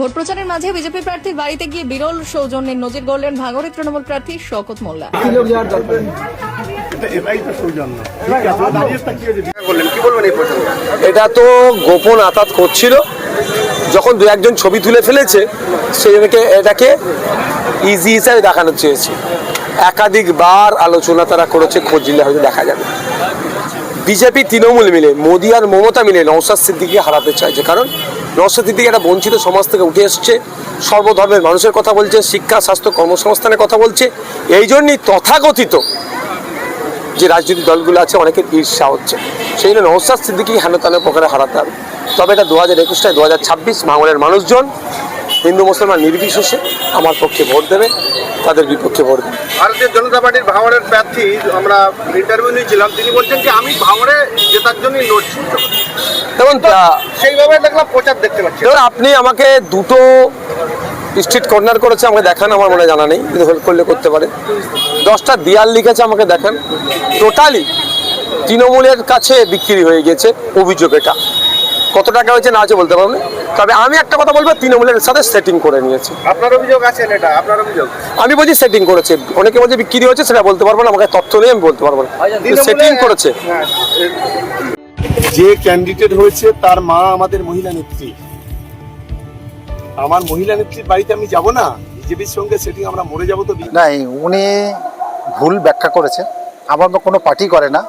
Vote প্রচারের মাঝে BJP প্রার্থীর বাড়িতে গিয়ে বিরল সৌজন্যের নজির গড়লেন ভাঙড়ের তৃণমূল প্রার্থী শওকত মোল্লা। এটা তো গোপন আতাত করছিল, যখন দু একজন ছবি তুলে ফেলেছে সেজন্যকে এটাকে ইজি হিসাবে দেখানো চেয়েছে। একাধিকবার আলোচনা তারা করেছে, খোঁজ নিলে হয়তো দেখা যাবে। বিজেপি তৃণমূল মিলে, মোদী আর মমতা মিলে নওশাদ সিদ্দিকীকে হারাতে চাইছে, কারণ নওশাদ সিদ্দিকী একটা বঞ্চিত সমাজ থেকে উঠে এসছে, সর্বধর্মের মানুষের কথা বলছে, শিক্ষা, স্বাস্থ্য, কর্মসংস্থানের কথা বলছে। এই জন্যই তথাকথিত যে রাজনৈতিক দলগুলো আছে অনেকের ঈর্ষা হচ্ছে, সেই জন্য নওশাদ সিদ্দিকী হেনতানের প্রকারে হারাতে হবে। তবে এটা 2021 2026 ভাঙড়ের মানুষজন হিন্দু মুসলমান নির্বিশেষে আমার পক্ষে ভোট দেবে, তাদের বিপক্ষে ভোট দেবে। ভারতীয় জনতা পার্টির ভাঙড়ের প্রার্থী আমরা ইন্টারভিউ নিয়েছিলাম, তিনি বলছেন যে আমি ভাঙড়ে জেতার জন্যই লড়ছি। দেখুন, সেইভাবে দেখলাম প্রচার দেখতে পাচ্ছি। ধরুন আপনি আমাকে দুটো স্ট্রিট কর্নার করেছে, আমাকে দেখান, আমার মনে জানা নেই, কিন্তু হেল্প করলে করতে পারে। 10টা দেয়াল লিখেছে, আমাকে দেখান। টোটালি তৃণমূলের কাছে বিক্রি হয়ে গেছে অভিযোগ। এটা কত টাকা হয়েছে না আছে বলতে পারবো না, তবে আমি একটা কথা বলবো, তৃণমূলের সাথে সেটিং করে নিয়েছে। আপনার অভিযোগ আছেন, এটা আপনার অভিযোগ? আমি বলছি সেটিং করেছে, অনেকে বলছে বিক্রি হয়েছে, সেটা বলতে পারবো না, আমাকে তথ্য নেই, আমি বলতে পারবো না। সেটিং করেছে। যে ক্যান্ডিডেট হয়েছে তার মা আমাদের মহিলা নেত্রী। আমার মহিলা নেত্রীর বাড়িতে আমি যাব না, বিজেপির সঙ্গে সেটিং আমরা মরে যাবো তো। নাই, উনি ভুল ব্যাখ্যা করেছে। আমার মা কোনো পার্টি করে না,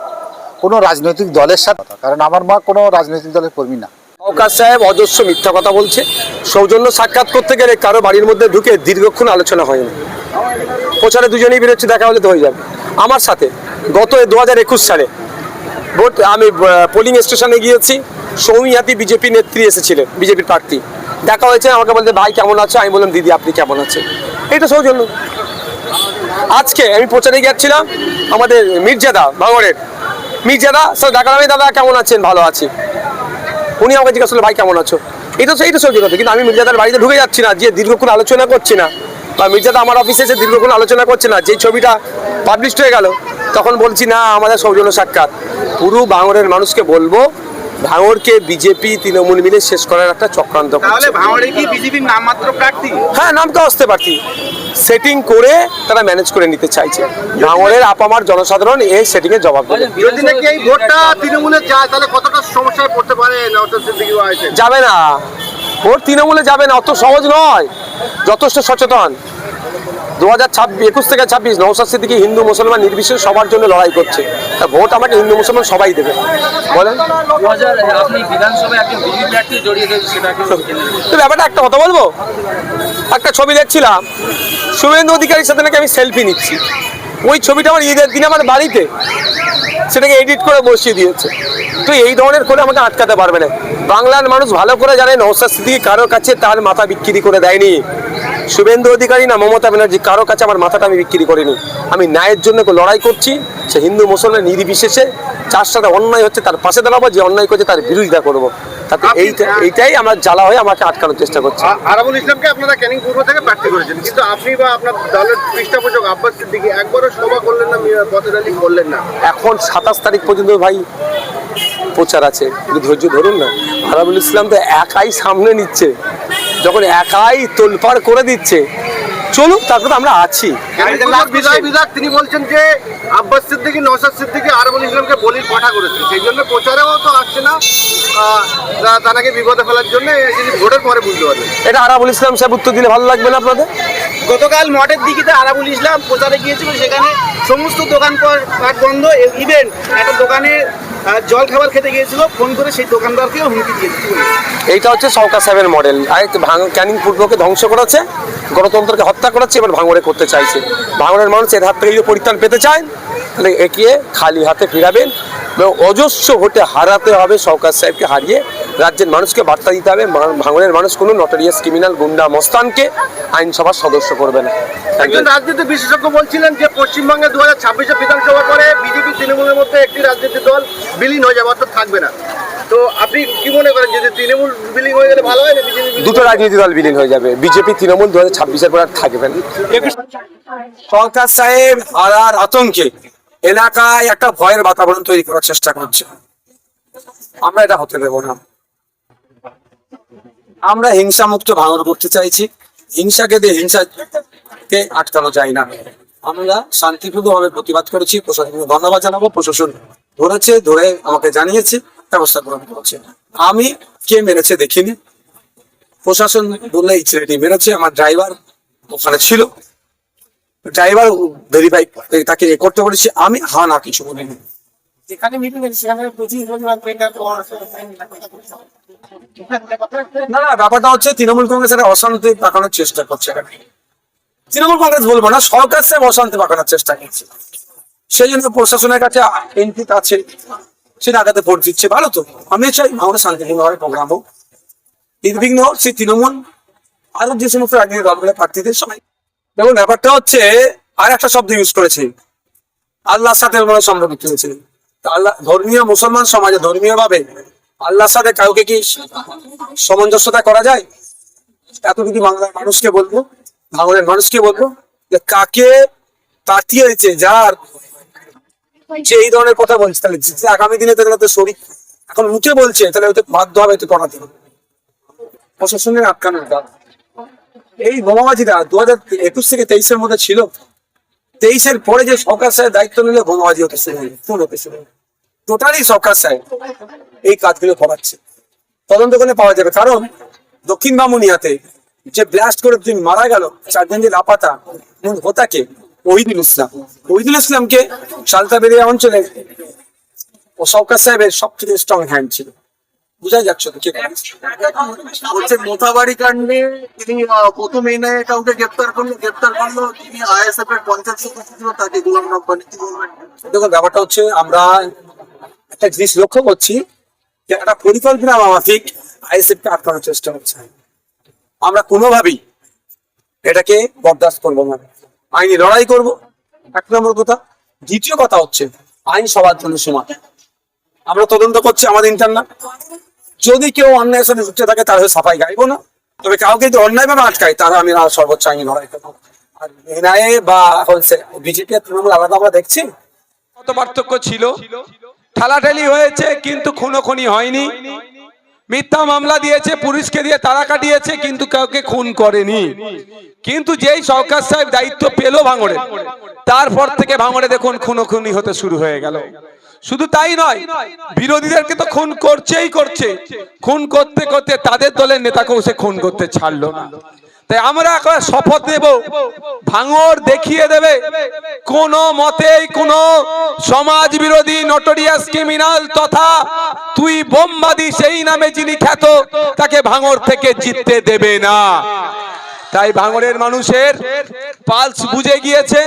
কোনো রাজনৈতিক দলের সাথে, কারণ আমার মা কোনো রাজনৈতিক দলের কর্মী না। শওকত সাহেব অজস্র মিথ্যা কথা বলছে। সৌজন্য সাক্ষাৎ করতে গেলে কারো বাড়ির মধ্যে ঢুকে দীর্ঘক্ষণ আলোচনা হয়নি। প্রচারে দুজনেই বেরোচ্ছে, দেখা হলে তো হয়ে যাবে। আমার সাথে গত 2021 সালে ভোট, আমি পোলিং স্টেশনে গিয়েছি, সৌমিয়াতি বিজেপি নেত্রী এসেছিলেন, বিজেপির প্রার্থী। দেখা হয়েছে, আমাকে বলতে ভাই কেমন আছে, আমি বললাম দিদি আপনি কেমন আছেন। এটা সৌজন্য। আজকে আমি প্রচারে গিয়েছিলাম, আমাদের মির্জাদা, ভাঙড়ের মির্জাদা, স্যার দেখা আমি, দাদা কেমন আছেন, ভালো আছি। উনি আমাকে জিজ্ঞাসা করলেন ভাই কেমন আছো। এটা সৌজন্য। কিন্তু আমি মির্জাদার বাড়িতে ঢুকে যাচ্ছি না, যে দীর্ঘক্ষণ আলোচনা করছি না, বা মির্জাদা আমার অফিসে এসে দীর্ঘক্ষণ আলোচনা করছে না, যেই ছবিটা পাবলিশড হয়ে গেল তখন বলছি না আমাদের সৌজন্য সাক্ষাৎ। পুরো ভাঙড়ের মানুষকে বলবো, ভাঙড়কে বিজেপি তৃণমূল মিলে শেষ করার একটা চক্রান্ত করছে। তাহলে ভাঙড়ে কি বিজেপির নামমাত্র প্রার্থী? হ্যাঁ, নামটা আসতে পারতি, সেটিং করে তারা ম্যানেজ করে নিতে চাইছে। ভাঙড়ের আপামার জনসাধারণ এই সেটিং এর জবাব দেবে। যদি নাকি এই ভোটটা তৃণমূলে যায়, তাহলে কতটা সমস্যায় পড়তে পারে নওশাদ সিদ্দিকী? যাবে না, ভোট তৃণমূলে যাবে না, অত সহজ নয়। যথেষ্ট সচেতন। 2021 থেকে 26 নওশাদ সিদ্দিকী হিন্দু মুসলমান নির্বিশেষে সবার জন্য লড়াই করছে। তা ভোট আমাকে হিন্দু মুসলমান সবাই দেবে। বলেন, ব্যাপারটা একটা কথা বলবো, একটা ছবি দেখছিলাম, শুভেন্দু অধিকারীর সাথে নাকি আমি সেলফি নিচ্ছি। ওই ছবিটা আমার ঈদের দিনে আমার বাড়িতে, সেটাকে এডিট করে বসিয়ে দিয়েছে। তো এই ধরনের করে আমাকে আটকাতে পারবে না। বাংলার মানুষ ভালো করে জানে নওশাদ সিদ্দিকী কারো কাছে তার মাথা বিক্রি করে দেয়নি। শুভেন্দু অধিকারী না মমতা ব্যানার্জি, কারো কাছে আমার মাথাটা আমি বিক্রি করিনি। আমি ন্যায়ের জন্য লড়াই করছি, সে হিন্দু মুসলমান নির্বিশেষে। যার সাথে অন্যায় হচ্ছে তার পাশে দাঁড়াবো, যে অন্যায় করছে তার বিরোধিতা করবো। তাতে এইটাই আমার জ্বালা হয়ে আমাকে আটকানোর চেষ্টা করছে। আরাবুল ইসলামকে আপনারা ক্যানিং পূর্ব থেকে প্রার্থী করেছেন, কিন্তু আপনি বা আপনার দলের পৃষ্ঠপোষক আব্বাস সিদ্দিকী একবারও সভা করলেন না, পথে র্যালি করলেন না। এখন 27 তারিখ পর্যন্ত ভাই প্রচার আছে, একটু ধৈর্য ধরুন না। আরাবুল ইসলাম তো একাই সামনে নিচ্ছে, যখন একাই তোলপাড় করে দিচ্ছে, চলুক, তারপরে আমরা আছি। বিধায়ক তিনি বলছেন যে আব্বাস সিদ্দিকী, নওশাদ সিদ্দিকী আরাবুল ইসলামকে বলির পাঠা করেছে, সেই জন্য প্রচারেও তো আসছে না, তাকে বিপদে ফেলার জন্য। ভোটের পরে বুঝতে পারবেন। এটা আরাবুল ইসলাম সাহেব উত্তর দিলে ভালো লাগবে না আপনাদের? গতকাল মঠের দিকে আরাবুল ইসলাম প্রচারে গিয়েছিল, সেখানে সমস্ত দোকানপাট বন্ধ। ইভেন একটা দোকানে জল খাবার খেতে গিয়েছিল, ফোন করে সেই দোকানদারকেও হুমকি দিয়েছিল। এইটা হচ্ছে শওকত সাহেবের মডেল। ক্যানিং পূর্বকে ধ্বংস করেছে, গণতন্ত্রকে হত্যা করেছে, এবার ভাঙড়ে করতে চাইছে। ভাঙড়ের মানুষ এর হাত থেকে যদি পরিত্রাণ পেতে চায়, তাহলে একে খালি হাতে ফিরাবেন। অজস্র ভোটে হারাতে হবে শওকত সাহেবকে, হারিয়ে রাজ্যের মানুষকে বার্তা দিতে হবে ভাঙড়ের মানুষ কোনো নটোরিয়াস ক্রিমিনাল গুন্ডা মস্তানকে আইনসভার সদস্য করবে না। একজন রাজনীতি বিশেষজ্ঞ বলছিলেন যে পশ্চিমবঙ্গে 2026 বিধানসভা পরে বিজেপি তৃণমূলের মধ্যে একটি রাজনৈতিক দল বিলীন হয়ে যাবে, অর্থাৎ থাকবে না। তো আপনি কি মনে করেন, যদি তৃণমূল বিলীন হয়ে গেলে ভালো হয় না? দুটো রাজনীতি দল বিলীন হয়ে যাবে, বিজেপি তৃণমূল 2026 পর আর থাকবে না। শওকত সাহেব হারার আতঙ্কে এলাকায় একটা ভয়ের বাতাবরণ তৈরি করার চেষ্টা করছে, আমরা এটা হতে দেব না। আমরা হিংসা মুক্ত ভাঙন করতে চাইছি। হিংসাকে দিয়ে হিংসাকে আটকানো যায় না। আমরা শান্তিপূর্ণভাবে প্রতিবাদ করেছি। প্রশাসনকে ধন্যবাদ জানাবো। প্রশাসন ধরেছে, ধরে আমাকে জানিয়েছে, ব্যবস্থা গ্রহণ করছে। আমি কে মেরেছে দেখিনি। প্রশাসন বললে এই ছেলেটি মেরেছে। আমার ড্রাইভার ওখানে ছিল, ড্রাইভার ভেরিফাই তাকে এ করতে বলেছি। আমি না কিছু বলিনি। না, ব্যাপারটা হচ্ছে তৃণমূল কংগ্রেস একটা অশান্তি পাকানোর চেষ্টা করছে। তৃণমূল কংগ্রেস বলবো না, সরকার সাহেব অশান্তি পাকানোর চেষ্টা করছে। সেই জন্য প্রশাসনের কাছে এনপি আছে, সেটা আগাতে ভোট দিচ্ছে। ভালো তো, আমি চাই আমাদের শান্তিপূর্ণভাবে প্রোগ্রাম হোক, নির্বিঘ্ন হোক। সেই তৃণমূল আরো যে সমস্ত রাজনৈতিক দলগুলো প্রার্থীদের সবাই দেখুন, ব্যাপারটা হচ্ছে আর একটা শব্দ ইউজ করেছে, আল্লাহর সাথে সম্পর্কিত হয়েছে। আল্লাহ ধর্মীয় মুসলমান সমাজে ধর্মীয় ভাবে আল্লাহর সাথে কাউকে কি সামঞ্জস্যতা করা যায়? এতটুকু বাংলার মানুষকে বলবো, ভাঙনের মানুষকে বলবো যে কাকে তাড়িয়ে হয়েছে, যার যে এই ধরনের কথা বলছে, তাহলে আগামী দিনে তাহলে শরীর এখন মুখে বলছে, তাহলে ওতে বাধ্য হবে এতে করাতে হবে। প্রশাসনের আটকানোর কাজ। এই বোমাবাজিটা 2021 থেকে 23-এর মধ্যে ছিল। 23-এর পরে যে সরকার সাহেব দায়িত্ব নিলে বোমাবাজি হতে শুরু হলো, খুন হতে শুরু হলো। টোটালি সরকার সাহেব এই কাজগুলো করাচ্ছে। তদন্ত করে পাওয়া যাবে। কারণ দক্ষিণ বামুনিয়াতে যে ব্লাস্ট করে তিনি মারা গেল, 4 জন যে লাপাতা হোতাকে, ওহিদুল ইসলামকে সালতাবেরিয়া অঞ্চলে ও সরকার সাহেবের সবথেকে স্ট্রং হ্যান্ড ছিল। বুঝাই যাচ্ছে তো কে বলছে মোথাবাড়ি কাণ্ডে তিনি প্রথম এনআইএ কাউকে গ্রেপ্তার করলো তিনি আইএসএফ এর পঞ্চায়েত সদস্য ছিল, তাকে গোলাম রব্বানি। কি বলবেন? দেখুন, ব্যাপারটা হচ্ছে আমরা একটা জিনিস লক্ষ্য করছি যে একটা পরিকল্পনা মাফিক আইএসএফ কে আটকানোর চেষ্টা হচ্ছে। আমরা কোনোভাবেই এটাকে বরদাস্ত করবো না, আইনি লড়াই করব, 1 নম্বর কথা। দ্বিতীয় কথা হচ্ছে আইন সবার জন্য সমান। আমরা তদন্ত করছি আমাদের ইন্টারনাল। যদি কেউ অন্যায়ের সাথে যুক্ত থাকে তার হয়ে সাফাই গাইবো না, তবে কাউকে যদি অন্যায় ভাবে আটকায় তারা আমি সর্বোচ্চ আইনি লড়াই করবো। আর এনআইএ বা এখন বিজেপি আর তৃণমূল আলাদা আমরা দেখছি। কত পার্থক্য ছিল, ঠেলাঠেলি হয়েছে কিন্তু খুনোখুনি হয়নি। মিথ্যা মামলা দিয়েছে, পুলিশকে দিয়ে তাড়া কাটিয়েছে, কিন্তু কাউকে খুন করেনি। কিন্তু যেই সরকার সাহেব দায়িত্ব পেল ভাঙড়ে, তারপর থেকে ভাঙড়ে দেখুন খুনোখুনি হতে শুরু হয়ে গেল। শুধু তাই নয়, বিরোধীদেরকে তো খুন করছেই করছে, খুন করতে করতে তাদের দলের নেতাকেও সে খুন করতে ছাড়লো না। তাই আমরা এখন শপথ নেব, ভাঙড় দেখিয়ে দেবে কোন মতেই কোন সমাজ বিরোধী নটোরিয়াস ক্রিমিনাল তথা তুই বোমবাদী সেই নামে যিনি খ্যাত, তাকে ভাঙড় থেকে জিততে দেবে না। তাই ভাঙড়ের মানুষের পালস বুঝে গিয়েছে,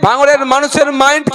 ভাঙড়ের মানুষের মাইন্ড